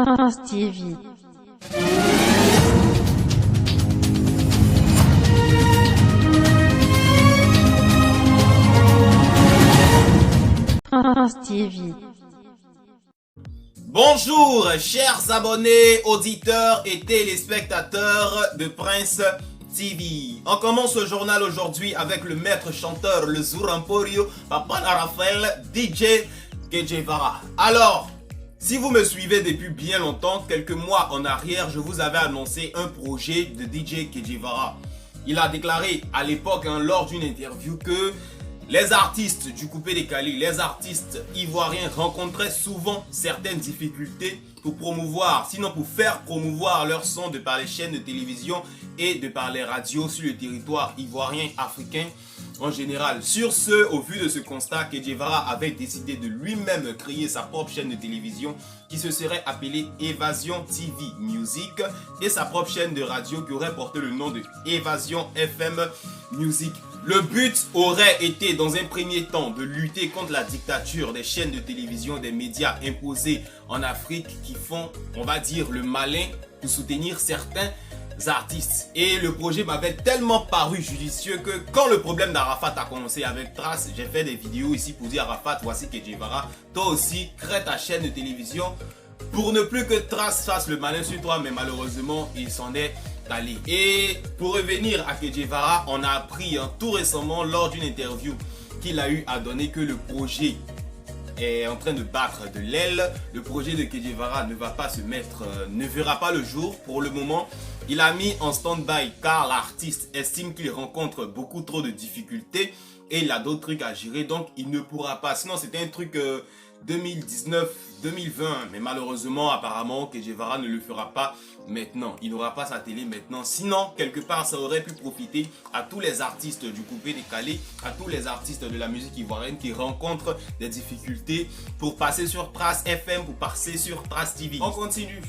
France TV. France TV. Bonjour, chers abonnés, auditeurs et téléspectateurs de Prince TV. On commence le journal aujourd'hui avec le maître chanteur, le Zuramporio, Papa Raphaël, DJ Kejevara. Alors, si vous me suivez depuis bien longtemps, quelques mois en arrière, je vous avais annoncé un projet de DJ Kejevara. Il a déclaré à l'époque, lors d'une interview, que les artistes du coupé décalé, les artistes ivoiriens rencontraient souvent certaines difficultés pour promouvoir, sinon pour faire promouvoir leur son de par les chaînes de télévision et de par les radios sur le territoire ivoirien, africain en général. Sur ce, au vu de ce constat, Kejevara avait décidé de lui-même créer sa propre chaîne de télévision qui se serait appelée Évasion TV Music et sa propre chaîne de radio qui aurait porté le nom de Évasion FM Music. Le but aurait été dans un premier temps de lutter contre la dictature des chaînes de télévision et des médias imposés en Afrique qui font, on va dire, le malin pour soutenir certains artistes. Et le projet m'avait tellement paru judicieux que quand le problème d'Arafat a commencé avec Trace, j'ai fait des vidéos ici pour dire Arafat, voici Kejevara, toi aussi crée ta chaîne de télévision pour ne plus que Trace fasse le malin sur toi, mais malheureusement il s'en est allé. Et pour revenir à Kejevara, on a appris tout récemment lors d'une interview qu'il a eu à donner que le projet est en train de battre de l'aile. Le projet de Kejevara ne va pas se mettre, ne verra pas le jour pour le moment. Il a mis en stand-by car l'artiste estime qu'il rencontre beaucoup trop de difficultés et il a d'autres trucs à gérer, donc il ne pourra pas. Sinon c'était un truc 2019-2020, mais malheureusement apparemment Kejevara ne le fera pas maintenant. Il n'aura pas sa télé maintenant. Sinon quelque part ça aurait pu profiter à tous les artistes du coupé décalé, à tous les artistes de la musique ivoirienne qui rencontrent des difficultés pour passer sur Trace FM, pour passer sur Trace TV. On continue.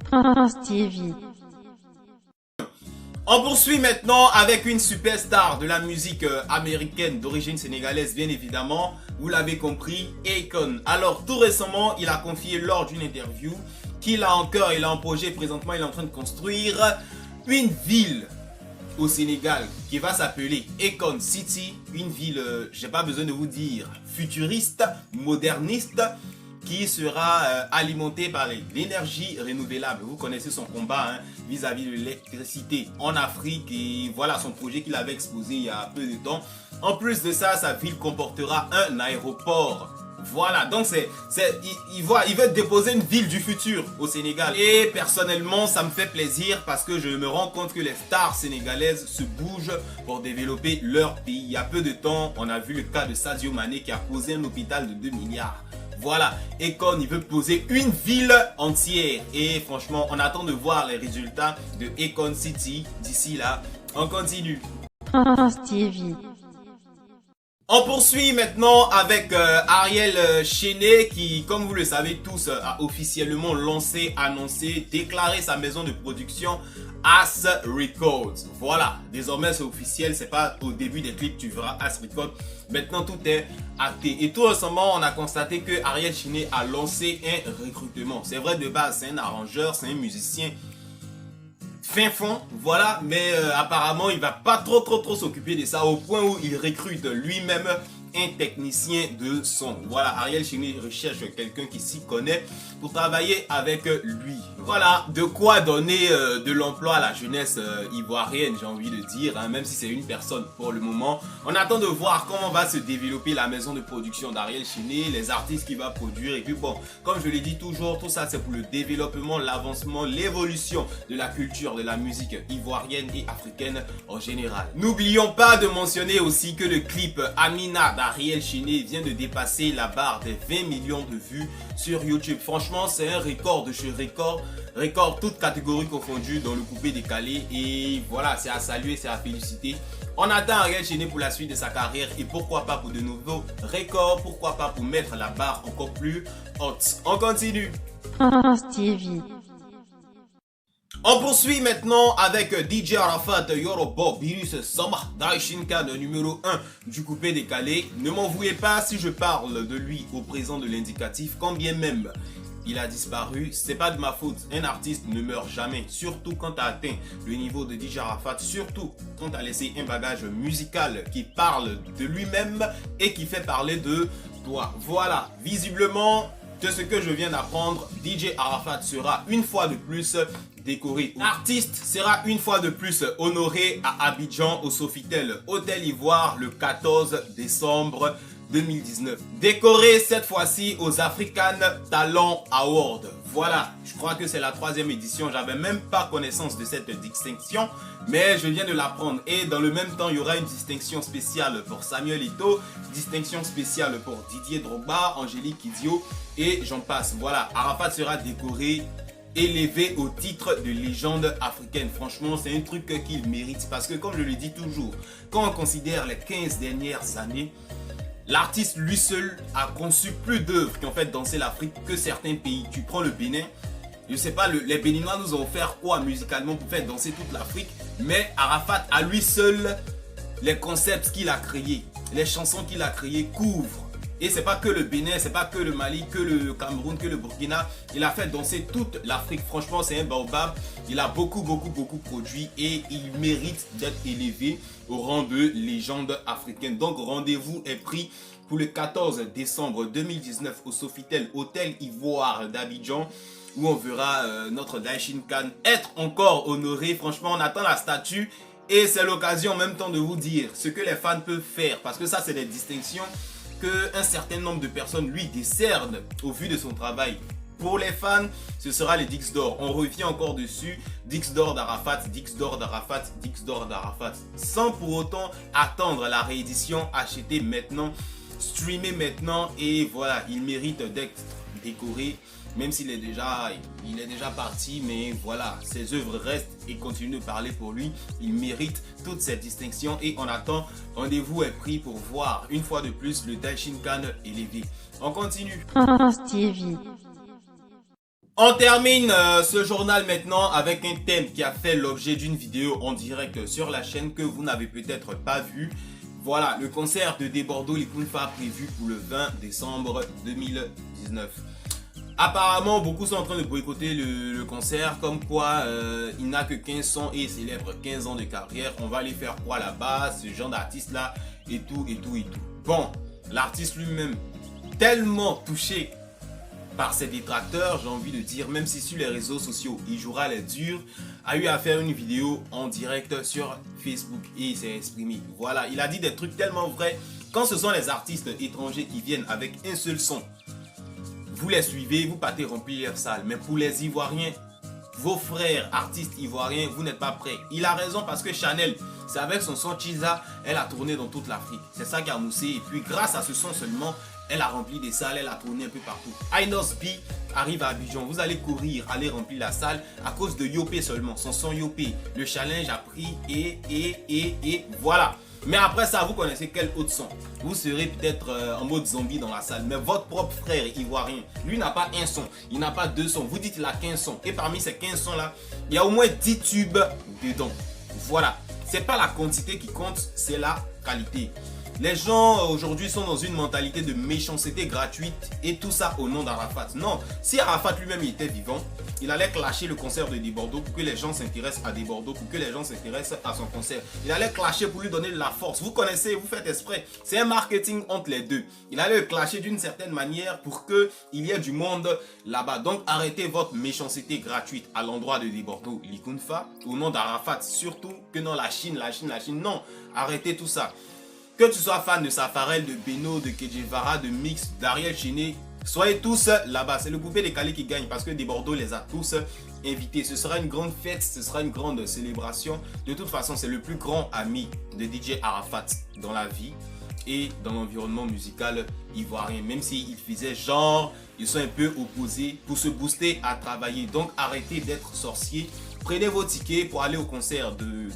France TV. On poursuit maintenant avec une superstar de la musique américaine d'origine sénégalaise, bien évidemment. Vous l'avez compris, Akon. Alors tout récemment, il a confié lors d'une interview qu'il a en cœur, il a un projet présentement, il est en train de construire une ville au Sénégal qui va s'appeler Akon City. Une ville, j'ai pas besoin de vous dire, futuriste, moderniste, qui sera alimenté par l'énergie renouvelable. Vous connaissez son combat vis-à-vis de l'électricité en Afrique et voilà son projet qu'il avait exposé il y a peu de temps. En plus de ça, sa ville comportera un aéroport. Voilà, donc il veut déposer une ville du futur au Sénégal. Et personnellement, ça me fait plaisir parce que je me rends compte que les stars sénégalaises se bougent pour développer leur pays. Il y a peu de temps, on a vu le cas de Sadio Mané qui a posé un hôpital de 2 milliards. Voilà, Akon, il veut poser une ville entière. Et franchement, on attend de voir les résultats de Akon City d'ici là. On continue. France TV. On poursuit maintenant avec Ariel Chené qui, comme vous le savez tous, a officiellement lancé, annoncé, déclaré sa maison de production As Records. Voilà, désormais c'est officiel, c'est pas au début des clips tu verras As Records. Maintenant tout est acté. Et tout récemment, on a constaté que Ariel Chené a lancé un recrutement. C'est vrai, de base, c'est un arrangeur, c'est un musicien fin fond, voilà, mais apparemment il va pas trop s'occuper de ça au point où il recrute lui-même un technicien de son. Voilà, Ariel Chené recherche quelqu'un qui s'y connaît pour travailler avec lui. Voilà, de quoi donner de l'emploi à la jeunesse ivoirienne, j'ai envie de dire, même si c'est une personne pour le moment. On attend de voir comment va se développer la maison de production d'Ariel Chené, les artistes qu'il va produire. Et puis bon, comme je l'ai dit toujours, tout ça c'est pour le développement, l'avancement, l'évolution de la culture, de la musique ivoirienne et africaine en général. N'oublions pas de mentionner aussi que le clip Amina d'Ariel Chené vient de dépasser la barre des 20 millions de vues sur YouTube. Franchement, c'est un record de chez record, toutes catégories confondues dans le coupé décalé. Et voilà, c'est à saluer, c'est à féliciter. On attend Ariel Chené pour la suite de sa carrière et pourquoi pas pour de nouveaux records, pourquoi pas pour mettre la barre encore plus haute. On continue. France TV. On poursuit maintenant avec DJ Arafat Yorobo Virus Sama Daishinkan numéro 1 du coupé décalé. Ne m'en vouez pas si je parle de lui au présent de l'indicatif, quand bien même il a disparu, c'est pas de ma faute. Un artiste ne meurt jamais, surtout quand tu as atteint le niveau de DJ Arafat, surtout quand tu as laissé un bagage musical qui parle de lui-même et qui fait parler de toi. Voilà, visiblement, de ce que je viens d'apprendre, DJ Arafat sera une fois de plus décoré. L'artiste sera une fois de plus honoré à Abidjan au Sofitel Hôtel Ivoire le 14 décembre 2019. Décoré cette fois-ci aux African Talent Awards. Voilà, je crois que c'est la 3e édition. J'avais même pas connaissance de cette distinction, mais je viens de l'apprendre. Et dans le même temps, il y aura une distinction spéciale pour Samuel Eto'o, distinction spéciale pour Didier Drogba, Angélique Kidjo et j'en passe. Voilà, Arafat sera décoré, élevé au titre de légende africaine. Franchement, c'est un truc qu'il mérite parce que, comme je le dis toujours, quand on considère les 15 dernières années, l'artiste lui seul a conçu plus d'œuvres qui ont fait danser l'Afrique que certains pays. Tu prends le Bénin, je sais pas, les Béninois nous ont offert quoi musicalement pour faire danser toute l'Afrique, mais Arafat à lui seul, les concepts qu'il a créés, les chansons qu'il a créées couvrent. Et c'est pas que le Bénin, c'est pas que le Mali, que le Cameroun, que le Burkina. Il a fait danser toute l'Afrique. Franchement, c'est un baobab. Il a beaucoup produit et il mérite d'être élevé au rang de légende africaine. Donc, rendez-vous est pris pour le 14 décembre 2019 au Sofitel Hôtel Ivoire d'Abidjan, où on verra notre Daishin Khan être encore honoré. Franchement, on attend la statue et c'est l'occasion en même temps de vous dire ce que les fans peuvent faire, parce que ça, c'est des distinctions qu'un certain nombre de personnes lui décernent au vu de son travail. Pour les fans, ce sera les Dix d'or. On revient encore dessus. Dix d'or d'Arafat, Dix d'or d'Arafat, Dix d'or d'Arafat. Sans pour autant attendre la réédition, acheter maintenant, streamer maintenant. Et voilà, il mérite d'être décoré. Même s'il est déjà, parti, mais voilà, ses œuvres restent et continuent de parler pour lui. Il mérite toutes ces distinctions et on attend. Rendez-vous est pris pour voir une fois de plus le Daishin Khan élevé. On continue. TV. On termine ce journal maintenant avec un thème qui a fait l'objet d'une vidéo en direct sur la chaîne que vous n'avez peut-être pas vu. Voilà, le concert de Desbordeaux Likunfa prévu pour le 20 décembre 2019. Apparemment, beaucoup sont en train de boycotter le concert, comme quoi il n'a que 15 ans et il célèbre 15 ans de carrière. On va aller faire quoi là-bas, ce genre d'artiste là, et tout. Bon, l'artiste lui-même, tellement touché par ses détracteurs, j'ai envie de dire, même si sur les réseaux sociaux, il jouera les durs, a eu à faire une vidéo en direct sur Facebook et il s'est exprimé. Voilà, il a dit des trucs tellement vrais. Quand ce sont les artistes étrangers qui viennent avec un seul son, vous les suivez, vous partez remplir leur salle. Mais pour les Ivoiriens, vos frères artistes ivoiriens, vous n'êtes pas prêts. Il a raison parce que Chanel, c'est avec son son Chiza, elle a tourné dans toute l'Afrique. C'est ça qui a moussé. Et puis grâce à ce son seulement, elle a rempli des salles, elle a tourné un peu partout. Ainos B arrive à Abidjan. Vous allez courir, aller remplir la salle à cause de Yopé seulement. Son son Yopé. Le challenge a pris et voilà. Mais après ça, vous connaissez quel autre son? Vous serez peut-être en mode zombie dans la salle. Mais votre propre frère ivoirien, lui n'a pas un son. Il n'a pas deux sons. Vous dites qu'il a 15 sons. Et parmi ces 15 sons là, il y a au moins 10 tubes dedans. Voilà. C'est pas la quantité qui compte, c'est la qualité. Les gens aujourd'hui sont dans une mentalité de méchanceté gratuite et tout ça au nom d'Arafat. Non, si Arafat lui-même était vivant, il allait clasher le concert de Desbordeaux pour que les gens s'intéressent à Desbordeaux, pour que les gens s'intéressent à son concert. Il allait clasher pour lui donner de la force. Vous connaissez, vous faites exprès. C'est un marketing entre les deux. Il allait le clasher d'une certaine manière pour qu'il y ait du monde là-bas. Donc arrêtez votre méchanceté gratuite à l'endroit de Desbordeaux, Likunfa, au nom d'Arafat. Surtout que dans la Chine, non. Arrêtez tout ça. Que tu sois fan de Safarel, de Beno, de Kedjevara, de Mix, d'Ariel Chené, soyez tous là-bas. C'est le coupé des Calais qui gagne parce que Desbordeaux les a tous invités. Ce sera une grande fête, ce sera une grande célébration. De toute façon, c'est le plus grand ami de DJ Arafat dans la vie et dans l'environnement musical ivoirien. Même s'il faisait genre, ils sont un peu opposés pour se booster à travailler. Donc arrêtez d'être sorciers. Prenez vos tickets pour aller au concert de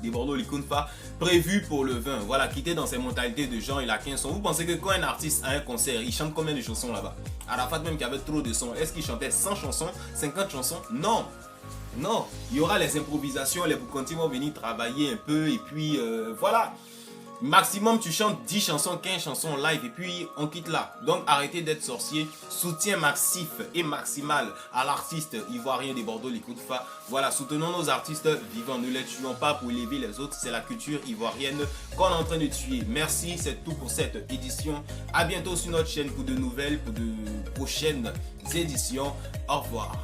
Desbordeaux Likunfa prévu pour le 20. Voilà, quittez dans ces mentalités de gens, il a 15 sons. Vous pensez que quand un artiste a un concert, il chante combien de chansons là-bas? Arafat même qui avait trop de sons, est-ce qu'il chantait 100 chansons, 50 chansons? Non. Il y aura les improvisations, les Boukanti vont venir travailler un peu et puis voilà. Maximum, tu chantes 10 chansons, 15 chansons en live et puis on quitte là. Donc arrêtez d'être sorcier. Soutien massif et maximal à l'artiste ivoirien des Bordeaux, les Koutfa. Voilà, soutenons nos artistes vivants. Ne les tuons pas pour élever les autres. C'est la culture ivoirienne qu'on est en train de tuer. Merci, c'est tout pour cette édition. À bientôt sur notre chaîne pour de nouvelles, pour de prochaines éditions. Au revoir.